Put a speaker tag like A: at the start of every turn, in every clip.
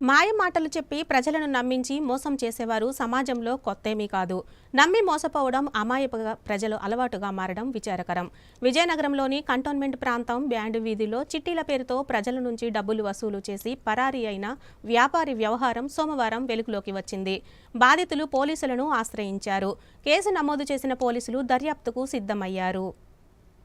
A: మాయ మాటలు చెప్పి ప్రజలను నమ్మించి మోసం చేసేవారు సమాజంలో కొత్తేమీ కాదు. నమ్మి మోసపోవడం అమాయక ప్రజలు అలవాటుగా మారడం విచారకరం. విజయనగరంలోని కంటోన్మెంట్ ప్రాంతం బ్యాండ్ వీధిలో చిట్టీల పేరుతో ప్రజల నుంచి డబ్బులు వసూలు చేసి పరారీ అయిన వ్యాపారి వ్యవహారం సోమవారం వెలుగులోకి వచ్చింది. బాధితులు పోలీసులను ఆశ్రయించారు. కేసు నమోదు చేసిన పోలీసులు దర్యాప్తుకు సిద్ధమయ్యారు.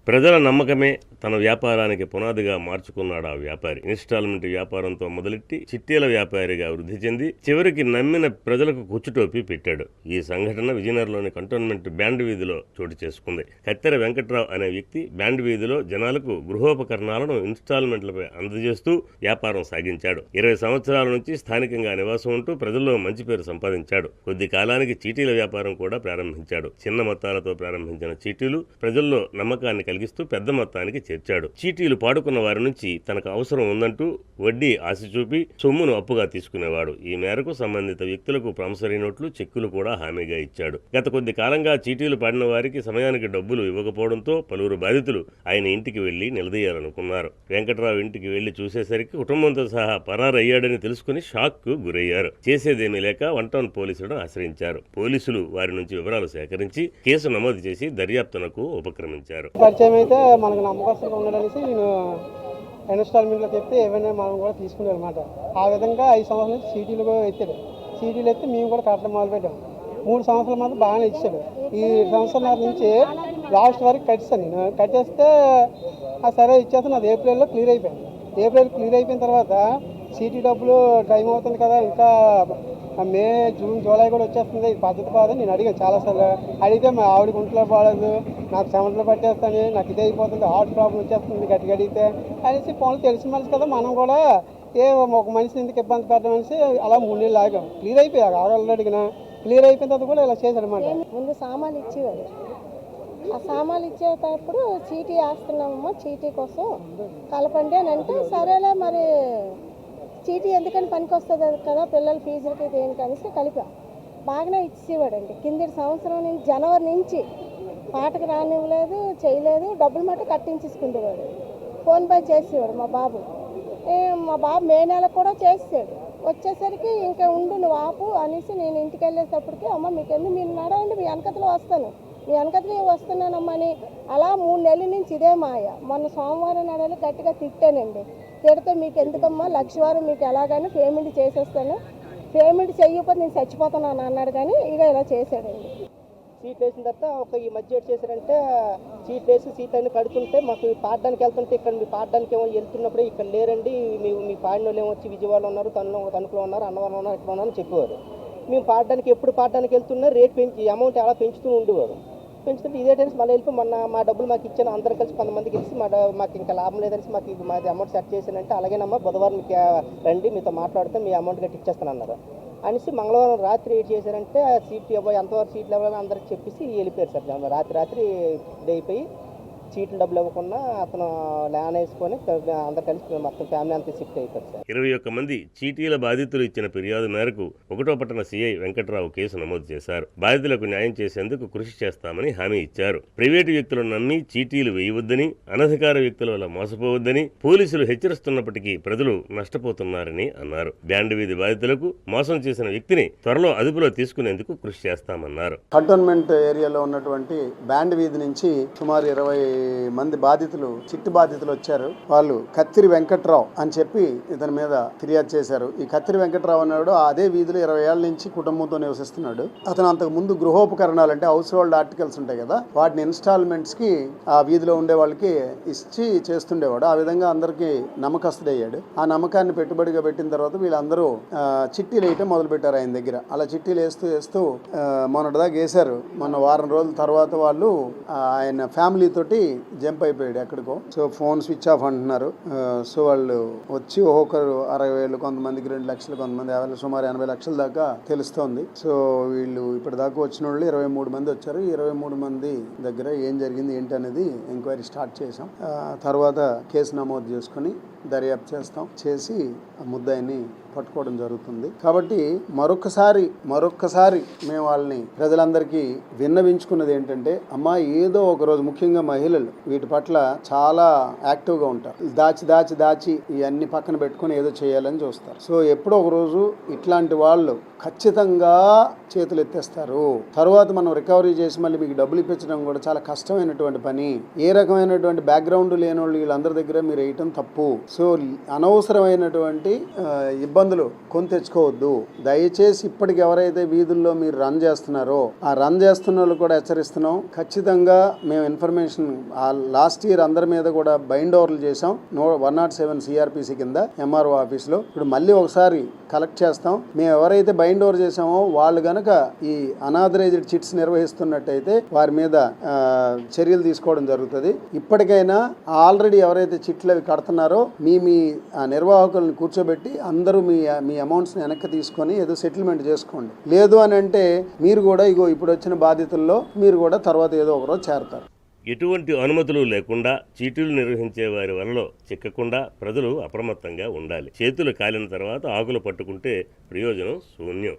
B: ప్రజల నమ్మకమే తన వ్యాపారానికి పునాదిగా మార్చుకున్నాడు ఆ వ్యాపారి. ఇన్స్టాల్మెంట్ వ్యాపారంతో మొదలెట్టి చిట్టీల వ్యాపారిగా వృద్ధి చెంది చివరికి నమ్మిన ప్రజలకు కుచ్చుటోపి పెట్టాడు. ఈ సంఘటన విజయనగరంలోని కంటోన్మెంట్ బ్యాండ్ వీధిలో చోటు చేసుకుంది. కత్తెర వెంకట్రావు అనే వ్యక్తి బ్యాండ్ వీధిలో జనాలకు గృహోపకరణాలను ఇన్స్టాల్మెంట్లపై అందజేస్తూ వ్యాపారం సాగించాడు. 20 సంవత్సరాల నుంచి స్థానికంగా నివాసం ఉంటూ ప్రజల్లో మంచి పేరు సంపాదించాడు. కొద్ది కాలానికి చీటీల వ్యాపారం కూడా ప్రారంభించాడు. చిన్న మొత్తాలతో ప్రారంభించిన చీటీలు ప్రజల్లో నమ్మకాన్ని కలిగిస్తూ పెద్ద మొత్తానికి చేర్చాడు. చీటీలు పాడుకున్న వారి నుంచి తనకు అవసరం ఉందంటూ వడ్డీ ఆశ చూపి సొమ్మును అప్పుగా తీసుకునేవాడు. ఈ మేరకు సంబంధిత వ్యక్తులకు ప్రామిసరీ నోట్లు, చెక్కులు కూడా హామీగా ఇచ్చాడు. గత కొద్ది కాలంగా చీటీలు పాడిన వారికి సమయానికి డబ్బులు ఇవ్వకపోవడంతో పలువురు బాధితులు ఆయన ఇంటికి వెళ్లి నిలదీయాలనుకున్నారు. వెంకట్రావు ఇంటికి వెళ్లి చూసేసరికి కుటుంబంతో సహా పరారయ్యాడని తెలుసుకుని షాక్ కు గురయ్యారు. చేసేదేమీ లేక 1 టౌన్ పోలీసులను ఆశ్రయించారు. పోలీసులు వారి నుంచి వివరాలు సేకరించి కేసు నమోదు చేసి దర్యాప్తునకు ఉపక్రమించారు.
C: పరిచయం అయితే మనకు నమ్మకస్తుగా ఉండడనేసి నేను ఇన్స్టాల్మెంట్లో చెప్తే ఏమైనా మనం కూడా తీసుకున్నాం అనమాట. ఆ విధంగా 5 సంవత్సరాల నుంచి సీటీలు ఎత్తాడు. సీటీలు ఎత్తి మేము కూడా కట్టడం మొదలుపెట్టాం. 3 సంవత్సరాల మాత్రం బాగానే ఇచ్చాడు. ఈ సంవత్సరాల నుంచి లాస్ట్ వరకు కట్టేస్తాను. నేను కట్టేస్తే సరే ఇచ్చేస్తాను. అది ఏప్రిల్లో క్లియర్ అయిపోయింది. ఏప్రిల్ క్లియర్ అయిపోయిన తర్వాత సీటీ డబ్బులు టైం అవుతుంది కదా, ఇంకా మే, జూన్, జూలై కూడా వచ్చేస్తుంది, ఇది పద్ధతి కాదని నేను అడిగాను చాలాసార్లు. అడిగితే మా ఆవిడ గుంట్లో బాగలేదు, నాకు చెమటలు పట్టేస్తాను, నాకు ఇదే అయిపోతుంది, హార్ట్ ప్రాబ్లం వచ్చేస్తుంది గట్టిగా అడిగితే అనేసి పనులు తెలిసిన మనిషి కదా, మనం కూడా ఒక మనిషిని ఎందుకు ఇబ్బంది పెట్టడం అనేసి అలా 3 నెలలు ఆగాం. క్లియర్ అయిపోయారు. ఆడవాళ్ళు అడిగినా క్లియర్ అయిపోయిన తర్వాత కూడా ఇలా చేశాడు అనమాట.
D: ముందు సామాన్లు ఇచ్చేవాడు. ఆ సామాన్లు ఇచ్చేటప్పుడు చీటీ వేస్తున్నామమ్మా, చీటీ కోసం కలపండి అని అంటే సరేలే మరి చీటీ ఎందుకని పనికి వస్తుంది కదా పిల్లల ఫీజులకి దేనికి అనేసి కలిపా. బాగానే ఇచ్చేవాడండి. కిందటి సంవత్సరం నుంచి జనవరి నుంచి పాటకు రానివ్వలేదు, చేయలేదు, డబ్బులు మట్టు కట్టించేసుకునేవాడు. ఫోన్ పే చేసేవాడు మా బాబు. మే నెల కూడా చేసాడు. వచ్చేసరికి ఇంకా ఉండు నువ్వు ఆపు అనేసి నేను ఇంటికి వెళ్ళేటప్పటికి అమ్మ మీకెందుకు మీరు నడవండి, మీ వెనకతలో వస్తాను, మీ వెనకతలో వస్తున్నానమ్మా అని అలా 3 నెలల నుంచి ఇదే మాయ. మొన్న సోమవారం నడలు గట్టిగా తిట్టానండి. తిడితే మీకు ఎందుకమ్మా, లక్షవారం మీకు ఎలాగైనా పేమెంట్ చేసేస్తాను, పేమెంట్ చేయకపోతే నేను చచ్చిపోతాను అన్నాడు. కానీ ఇక ఇలా చేశాడండి.
C: సీట్ వేసిన తర్వాత ఈ మధ్య ఏం చేశారంటే సీట్ వేసి సీట్ అన్ని కడుతుంటే మాకు పాడడానికి వెళ్తుంటే ఇక్కడ మీ పాడడానికి ఏమో వెళ్తున్నప్పుడే ఇక్కడ లేరండి, మీ పాడిన వాళ్ళు ఏమో వచ్చి విజయవాడలో ఉన్నారు, తణుకులో ఉన్నారు, అన్నవరం ఉన్నారు, ఇక్కడ ఉన్నారని చెప్పేవారు. మేము ఎప్పుడు పాడడానికి వెళ్తున్నా రేట్ పెంచి అమౌంట్ అలా పెంచుతూ ఉండేవారు. పెంచుతుంటే ఇదే టైమ్స్ మళ్ళీ వెళ్ళిపోయి మా డబ్బులు మాకు ఇచ్చాను, అందరం కలిసి కొంతమందికి ఇచ్చి మాకు ఇంకా లాభం లేదనేసి మాది అమౌంట్ సెట్ చేశానంటే అలాగేనమ్మా బుధవారం మీకు రండి మీతో మాట్లాడితే మీ అమౌంట్ గట్టి ఇచ్చేస్తాను అన్నారు అనేసి మంగళవారం రాత్రి ఏం చేశారంటే సీట్లు ఎంతవరకు సీట్లు ఇవ్వాలని అందరికి చెప్పేసి వెళ్ళిపోయారు సార్. రాత్రి ఇది అయిపోయి సీట్లు డబ్బులు ఇవ్వకుండా అతను ల్యాన్ వేసుకొని అందరు కలిసి మొత్తం ఫ్యామిలీ అంతా షిఫ్ట్ అయిపోయారు సార్.
B: 21 మంది చీటీల బాధితులు ఇచ్చిన ఫిర్యాదు మేరకు 1వ పట్టణ సీఐ వెంకట్రావు కేసు నమోదు చేశారు. బాధితులకు న్యాయం చేసేందుకు కృషి చేస్తామని హామీ ఇచ్చారు. ప్రైవేటు వ్యక్తులను నమ్మి చీటీలు వేయవద్దని, అనధికార వ్యక్తుల వల్ల మోసపోవద్దని పోలీసులు హెచ్చరిస్తున్నప్పటికీ ప్రజలు నష్టపోతున్నారని అన్నారు. బ్యాండ్ వీధి బాధితులకు మోసం చేసిన వ్యక్తిని త్వరలో అదుపులో తీసుకునేందుకు కృషి చేస్తామన్నారు.
E: కంటోన్మెంట్ ఏరియాలో ఉన్నటువంటి బ్యాండ్ వీధి నుంచి సుమారు 20 మంది బాధితులు, చిట్టి బాధితులు వచ్చారు. వాళ్ళు కత్తిరి వెంకట్రావు అని చెప్పి ఇతని మీద ఫిర్యాదు చేశారు. ఈ కత్తిరి వెంకట్రావు అన్నాడు అదే వీధిలో 20 ఏళ్ల నుంచి కుటుంబంతో నివసిస్తున్నాడు. అతను అంతకు ముందు గృహోపకరణాలు అంటే హౌస్ హోల్డ్ ఆర్టికల్స్ ఉంటాయి కదా, వాటిని ఇన్స్టాల్మెంట్స్ కి ఆ వీధిలో ఉండే వాళ్ళకి ఇచ్చి చేస్తుండేవాడు. ఆ విధంగా అందరికి నమ్మకస్తుడయ్యాడు. ఆ నమ్మకాన్ని పెట్టుబడిగా పెట్టిన తర్వాత వీళ్ళందరూ చిట్టీలు వేయటం మొదలు పెట్టారు ఆయన దగ్గర. అలా చిట్టీలు వేస్తూ మొన్నటిదాకా వేశారు. మొన్న వారం రోజుల తర్వాత వాళ్ళు ఆయన ఫ్యామిలీ తోటి జంప్ అయిపోయాడు ఎక్కడికో. సో ఫోన్ స్విచ్ ఆఫ్ అంటున్నారు. సో వాళ్ళు వచ్చి ఒక్కొక్కరు 60,000, కొంతమందికి 2 లక్షలు, కొంతమంది 50, సుమారు 80 లక్షల దాకా తెలుస్తోంది. సో వీళ్ళు ఇప్పటిదాకా వచ్చిన వాళ్ళు 23 మంది వచ్చారు. 23 మంది దగ్గర ఏం జరిగింది ఏంటి అనేది ఎంక్వైరీ స్టార్ట్ చేసాం. తర్వాత కేసు నమోదు చేసుకుని దర్యాప్తు చేసి ఆ ముద్దాయిని పట్టుకోవడం జరుగుతుంది. కాబట్టి మరొక్కసారి మేము వాళ్ళని ప్రజలందరికీ విన్నవించుకున్నది ఏంటంటే, అమ్మా ఏదో ఒక రోజు, ముఖ్యంగా మహిళలు వీటి పట్ల చాలా యాక్టివ్గా ఉంటారు. దాచి ఇవన్నీ పక్కన పెట్టుకుని ఏదో చేయాలని చూస్తారు. సో ఎప్పుడో ఒక రోజు ఇట్లాంటి వాళ్ళు ఖచ్చితంగా చేతులు ఎత్తేస్తారు. తర్వాత మనం రికవరీ చేసి మళ్ళీ మీకు డబ్బులు ఇప్పించడం కూడా చాలా కష్టమైనటువంటి పని. ఏ రకమైనటువంటి బ్యాక్గ్రౌండ్ లేని వాళ్ళు వీళ్ళందరి దగ్గర మీరు వేయటం తప్పు. సో అనవసరమైనటువంటి ఇబ్బందులు కొని తెచ్చుకోవద్దు. దయచేసి ఇప్పటికి ఎవరైతే వీధుల్లో మీరు రన్ చేస్తున్నారో ఆ రన్ చేస్తున్న వాళ్ళు కూడా హెచ్చరిస్తున్నాం. ఖచ్చితంగా మేము ఇన్ఫర్మేషన్ లాస్ట్ ఇయర్ అందరి మీద కూడా బైండ్ ఓవర్లు చేసాం 107 సిఆర్పిసి కింద ఎంఆర్ఓ ఆఫీస్లో. ఇప్పుడు మళ్ళీ ఒకసారి కలెక్ట్ చేస్తాం. మేము ఎవరైతే బైండ్ ఓవర్ చేసామో వాళ్ళు గనక ఈ అనాథరైజ్డ్ చిట్స్ నిర్వహిస్తున్నట్టయితే వారి మీద చర్యలు తీసుకోవడం జరుగుతుంది. ఇప్పటికైనా ఆల్రెడీ ఎవరైతే చిట్లు అవి కడుతున్నారో మీ నిర్వాహకులను కూర్చోబెట్టి అందరూ మీ అమౌంట్స్ని వెనక్కి తీసుకొని ఏదో సెటిల్మెంట్ చేసుకోండి. లేదు అని అంటే మీరు కూడా ఇప్పుడు వచ్చిన బాధితుల్లో మీరు కూడా తర్వాత ఏదో ఒకరోజు చేరతారు.
B: ఎటువంటి అనుమతులు లేకుండా చీటీలు నిర్వహించే వారి వలలో చిక్కకుండా ప్రజలు అప్రమత్తంగా ఉండాలి. చేతులు కాలిన తర్వాత ఆకులు పట్టుకుంటే ప్రయోజనం శూన్యం.